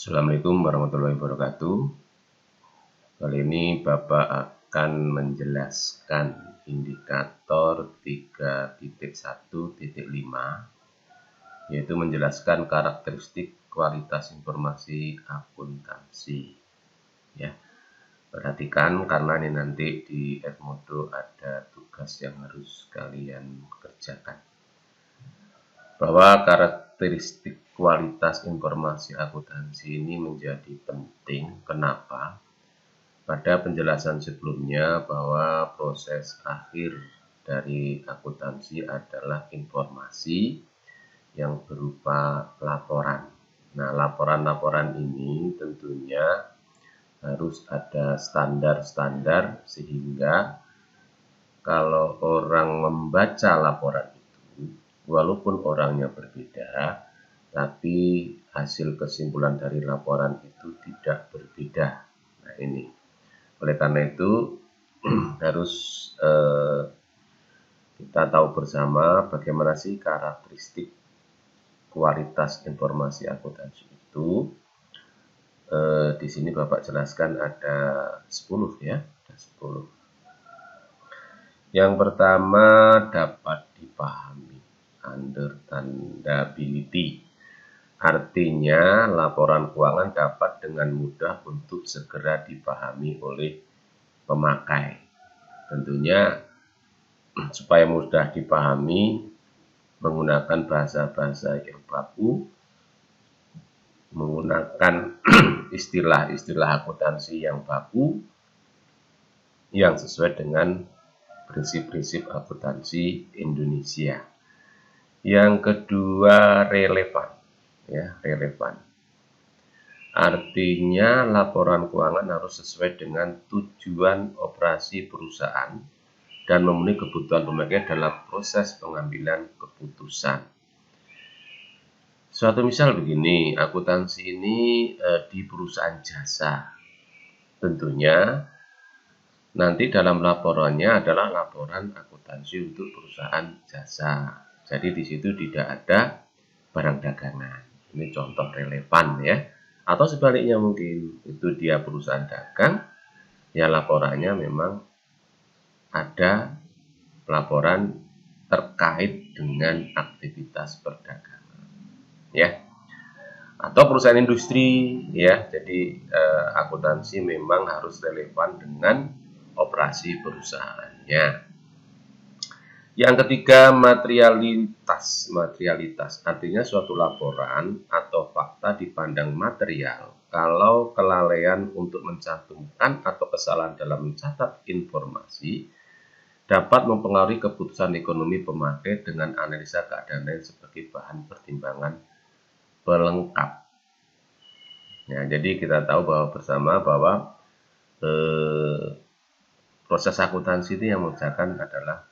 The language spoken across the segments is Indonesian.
Assalamualaikum warahmatullahi wabarakatuh. Kali ini Bapak akan menjelaskan indikator 3.1.5, yaitu menjelaskan karakteristik kualitas informasi akuntansi. Ya, perhatikan karena ini nanti di Edmodo ada tugas yang harus kalian kerjakan. Bahwa karakteristik kualitas informasi akuntansi ini menjadi penting. Kenapa? Pada penjelasan sebelumnya bahwa proses akhir dari akuntansi adalah informasi yang berupa laporan. Nah, laporan-laporan ini tentunya harus ada standar-standar sehingga kalau orang membaca laporan itu, walaupun orangnya berbeda, tapi hasil kesimpulan dari laporan itu tidak berbeda. Nah, ini. Oleh karena itu, harus kita tahu bersama bagaimana sih karakteristik kualitas informasi akuntansi itu. Di sini Bapak jelaskan ada 10 ya, ada 10. Yang pertama dapat dipahami, understandability. Artinya laporan keuangan dapat dengan mudah untuk segera dipahami oleh pemakai. Tentunya supaya mudah dipahami menggunakan bahasa-bahasa yang baku, menggunakan istilah-istilah akuntansi yang baku yang sesuai dengan prinsip-prinsip akuntansi Indonesia. Yang kedua relevan, ya, relevan. Artinya laporan keuangan harus sesuai dengan tujuan operasi perusahaan dan memenuhi kebutuhan pemakai dalam proses pengambilan keputusan. Suatu misal begini, akuntansi ini di perusahaan jasa. Tentunya nanti dalam laporannya adalah laporan akuntansi untuk perusahaan jasa. Jadi di situ tidak ada barang dagangan. Ini contoh relevan ya. Atau sebaliknya mungkin itu dia perusahaan dagang, ya laporannya memang ada laporan terkait dengan aktivitas perdagangan. Ya. Atau perusahaan industri ya. Jadi akuntansi memang harus relevan dengan operasi perusahaannya. Yang ketiga materialitas. Materialitas artinya suatu laporan atau fakta dipandang material kalau kelalaian untuk mencantumkan atau kesalahan dalam mencatat informasi dapat mempengaruhi keputusan ekonomi pemakai dengan analisa keadaan lain sebagai bahan pertimbangan pelengkap. Ya, jadi kita tahu bahwa bersama bahwa proses akuntansi itu yang mengerjakan adalah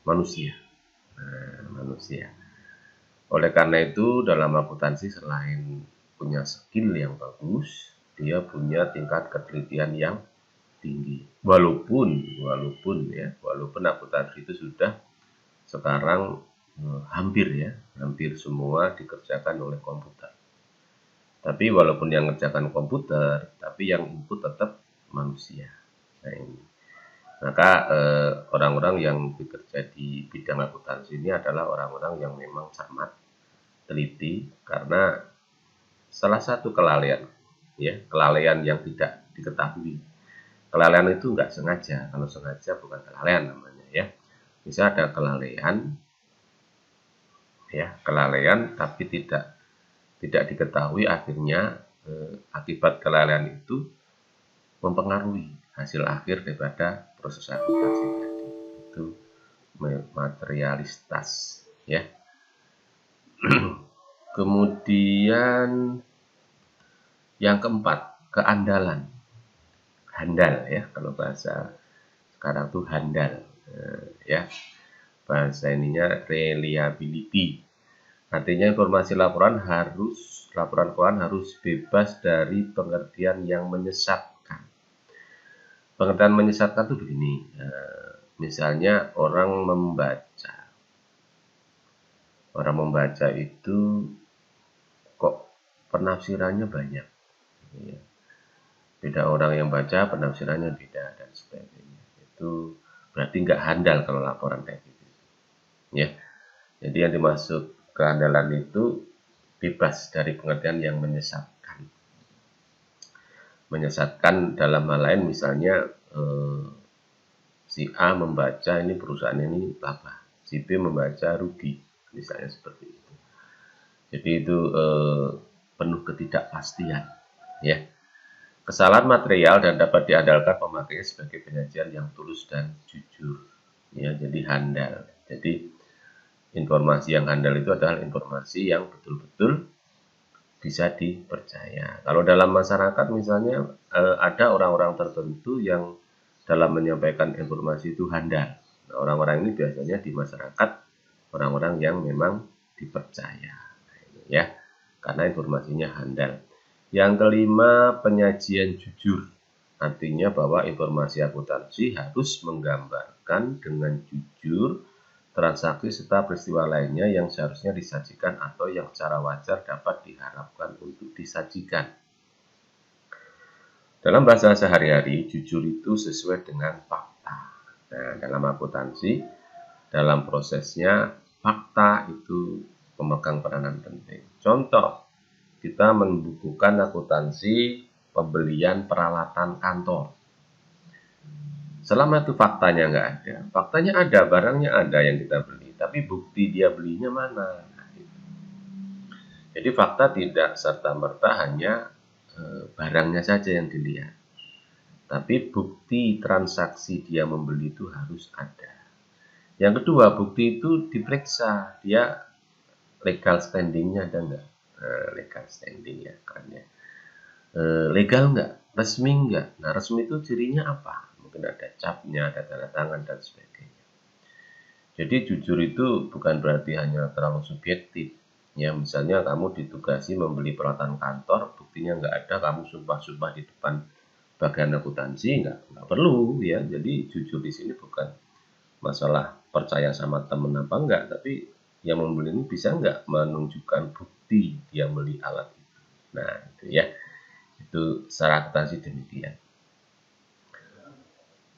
manusia. Manusia. Oleh karena itu dalam akuntansi selain punya skill yang bagus, dia punya tingkat ketelitian yang tinggi. Walaupun akuntansi itu sudah sekarang hampir semua dikerjakan oleh komputer. Tapi walaupun yang mengerjakan komputer, tapi yang input tetap manusia. Nah, ini. Maka orang-orang yang bekerja di bidang akuntansi ini adalah orang-orang yang memang cermat, teliti, karena salah satu kelalaian yang tidak diketahui. Kelalaian itu enggak sengaja, kalau sengaja bukan kelalaian namanya ya. Bisa ada kelalaian tapi tidak diketahui, akhirnya akibat kelalaian itu mempengaruhi hasil akhir daripada proses akuntansi tadi. Itu materialitas ya. Kemudian yang keempat, keandalan. Handal ya, kalau bahasa sekarang tuh handal ya. Bahasa ininya reliability. Artinya informasi laporan keuangan harus bebas dari pengertian yang menyesatkan. Pengertian menyesatkan itu begini, misalnya orang membaca itu kok penafsirannya banyak. Ya. Beda orang yang baca, penafsirannya beda dan sebagainya. Itu berarti nggak handal kalau laporan kayak gitu. Ya, jadi yang dimaksud kehandalan itu bebas dari pengertian yang menyesatkan. Menyesatkan dalam hal lain misalnya si A membaca ini perusahaan ini laba, si B membaca rugi, misalnya seperti itu. Jadi itu penuh ketidakpastian, ya. Kesalahan material dan dapat diandalkan pemakainya sebagai penyajian yang tulus dan jujur, ya. Jadi handal. Jadi informasi yang handal itu adalah informasi yang betul-betul bisa dipercaya. Kalau dalam masyarakat misalnya ada orang-orang tertentu yang dalam menyampaikan informasi itu handal. Nah, orang-orang ini biasanya di masyarakat orang-orang yang memang dipercaya, ya, karena informasinya handal. Yang kelima, penyajian jujur. Artinya bahwa informasi akuntansi harus menggambarkan dengan jujur transaksi serta peristiwa lainnya yang seharusnya disajikan atau yang secara wajar dapat diharapkan untuk disajikan. Dalam bahasa sehari-hari, jujur itu sesuai dengan fakta. Nah, dalam akuntansi, dalam prosesnya, fakta itu pemegang peranan penting. Contoh, kita membukukan akuntansi pembelian peralatan kantor. Selama itu faktanya nggak ada, faktanya ada, barangnya ada yang kita beli, tapi bukti dia belinya mana? Jadi fakta tidak serta-merta hanya barangnya saja yang dilihat, tapi bukti transaksi dia membeli itu harus ada. Yang kedua, bukti itu diperiksa, dia legal standingnya ada nggak? Legal standing ya, keren ya. Legal nggak? Resmi nggak? Nah, resmi itu cirinya apa? Mungkin ada capnya, ada tanda tangan, dan sebagainya. Jadi jujur itu bukan berarti hanya terlalu subjektif. Ya, misalnya kamu ditugasi membeli peralatan kantor, buktinya nggak ada, kamu sumpah-sumpah di depan bagian akuntansi, nggak perlu ya. Jadi jujur di sini bukan masalah percaya sama temen apa enggak, tapi yang membeli ini bisa nggak menunjukkan bukti dia beli alat itu. Nah, itu ya. Itu secara akuntansi demikian.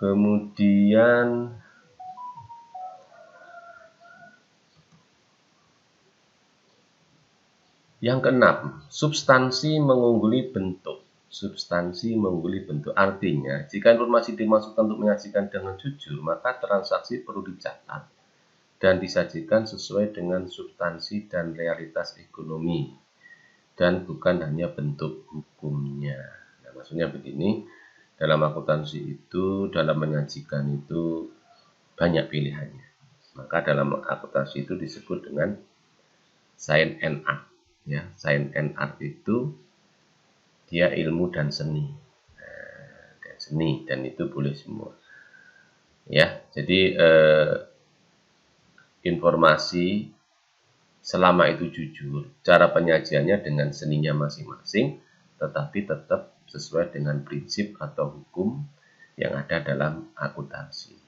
Kemudian yang keenam, substansi mengungguli bentuk. Substansi mengungguli bentuk. Artinya, jika informasi dimasukkan untuk menyajikan dengan jujur, maka transaksi perlu dicatat dan disajikan sesuai dengan substansi dan realitas ekonomi, dan bukan hanya bentuk hukumnya. Nah, maksudnya begini, dalam akuntansi itu, dalam menyajikan itu banyak pilihannya. Maka dalam akuntansi itu disebut dengan science and art. Ya, science and art itu dia ilmu dan seni. Dan seni, dan itu boleh semua. Ya, jadi informasi selama itu jujur, cara penyajiannya dengan seninya masing-masing, tetapi tetap sesuai dengan prinsip atau hukum yang ada dalam akuntansi.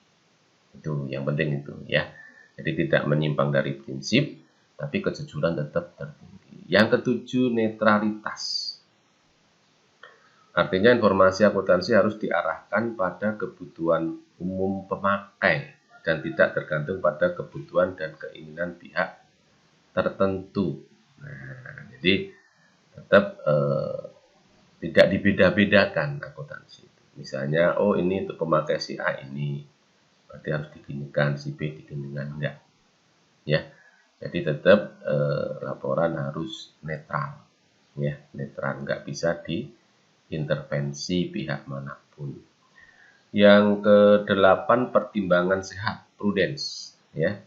Itu yang penting itu ya. Jadi tidak menyimpang dari prinsip, tapi kejujuran tetap tertinggi. Yang ketujuh, netralitas. Artinya informasi akuntansi harus diarahkan pada kebutuhan umum pemakai dan tidak tergantung pada kebutuhan dan keinginan pihak tertentu. Nah, jadi tetap tidak dibeda-bedakan akuntansi. Misalnya, oh ini untuk pemakai si A ini, berarti harus diginikan, si B diginikan, enggak. Ya, jadi tetap laporan harus netral, ya, netral, nggak bisa diintervensi pihak manapun. Yang kedelapan, pertimbangan sehat, prudence, ya.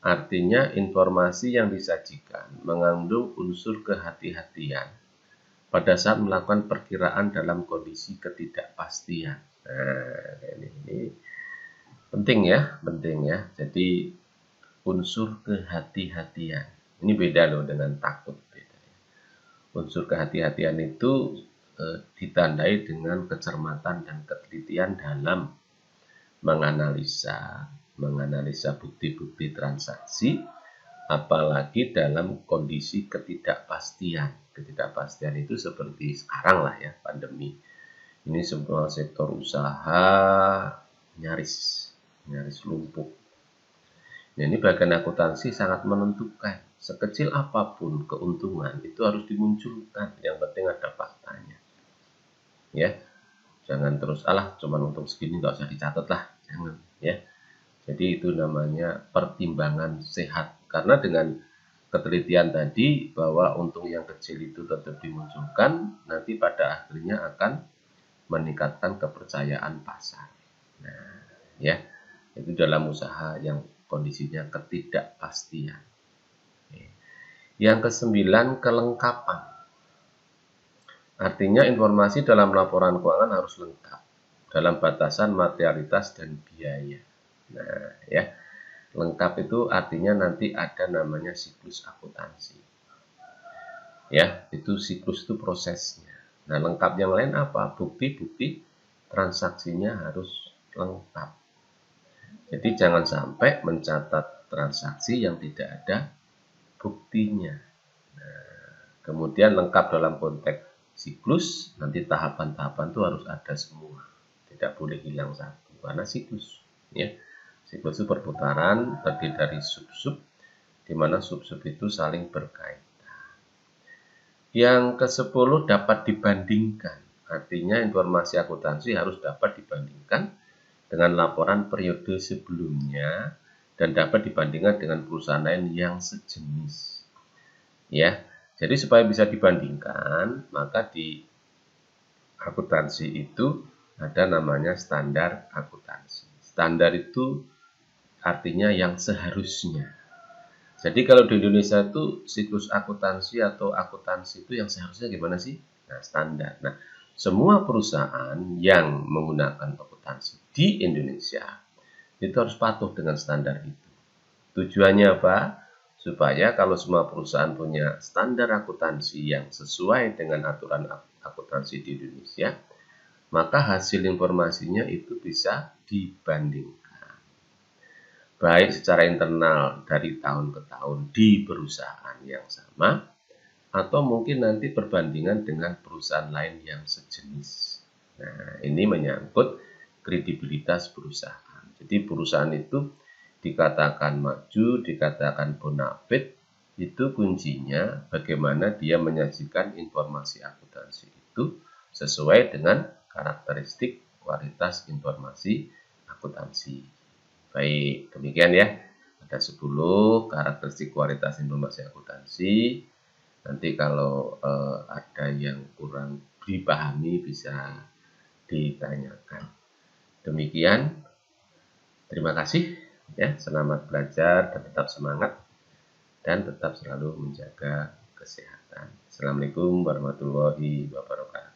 Artinya informasi yang disajikan mengandung unsur kehati-hatian pada saat melakukan perkiraan dalam kondisi ketidakpastian. Nah, ini penting ya, penting ya. Jadi unsur kehati-hatian. Ini beda loh dengan takut. Beda. Unsur kehati-hatian itu ditandai dengan kecermatan dan ketelitian dalam menganalisa bukti-bukti transaksi apalagi dalam kondisi ketidakpastian. Ketidakpastian itu seperti sekarang lah ya, pandemi. Ini semua sektor usaha nyaris lumpuh. Nah, ini bagian akuntansi sangat menentukan. Sekecil apapun keuntungan itu harus dimunculkan. Yang penting ada faktanya. Ya, jangan terus cuman untung segini nggak usah dicatat lah, jangan ya. Jadi itu namanya pertimbangan sehat. Karena dengan ketelitian tadi bahwa untung yang kecil itu tetap dimunculkan, nanti pada akhirnya akan meningkatkan kepercayaan pasar. Nah, ya, itu dalam usaha yang kondisinya ketidakpastian. Yang kesembilan, kelengkapan. Artinya informasi dalam laporan keuangan harus lengkap dalam batasan materialitas dan biaya. Nah, ya, lengkap itu artinya nanti ada namanya siklus akuntansi. Ya, itu siklus itu prosesnya. Nah, lengkap yang lain apa? Bukti-bukti transaksinya harus lengkap. Jadi jangan sampai mencatat transaksi yang tidak ada buktinya. Nah, kemudian lengkap dalam konteks siklus, nanti tahapan-tahapan itu harus ada semua. Tidak boleh hilang satu, karena siklus. Ya. Siklus itu perputaran, terdiri dari sub-sub, di mana sub-sub itu saling berkaitan. Yang ke-10, dapat dibandingkan. Artinya informasi akuntansi harus dapat dibandingkan dengan laporan periode sebelumnya dan dapat dibandingkan dengan perusahaan lain yang sejenis. Ya, jadi supaya bisa dibandingkan, maka di akuntansi itu ada namanya standar akuntansi. Standar itu artinya yang seharusnya. Jadi kalau di Indonesia itu siklus akuntansi atau akuntansi itu yang seharusnya gimana sih? Nah, standar. Nah, semua perusahaan yang menggunakan akuntansi di Indonesia itu harus patuh dengan standar itu. Tujuannya apa? Supaya kalau semua perusahaan punya standar akuntansi yang sesuai dengan aturan akuntansi di Indonesia, maka hasil informasinya itu bisa dibandingkan. Baik secara internal dari tahun ke tahun di perusahaan yang sama, atau mungkin nanti perbandingan dengan perusahaan lain yang sejenis. Nah, ini menyangkut kredibilitas perusahaan. Jadi perusahaan itu dikatakan maju, dikatakan bonafit, itu kuncinya bagaimana dia menyajikan informasi akuntansi itu sesuai dengan karakteristik kualitas informasi akuntansi. Baik, demikian ya. Ada 10 karakteristik kualitas informasi akuntansi. Nanti kalau ada yang kurang dipahami bisa ditanyakan. Demikian. Terima kasih ya. Selamat belajar dan tetap semangat dan tetap selalu menjaga kesehatan. Assalamualaikum warahmatullahi wabarakatuh.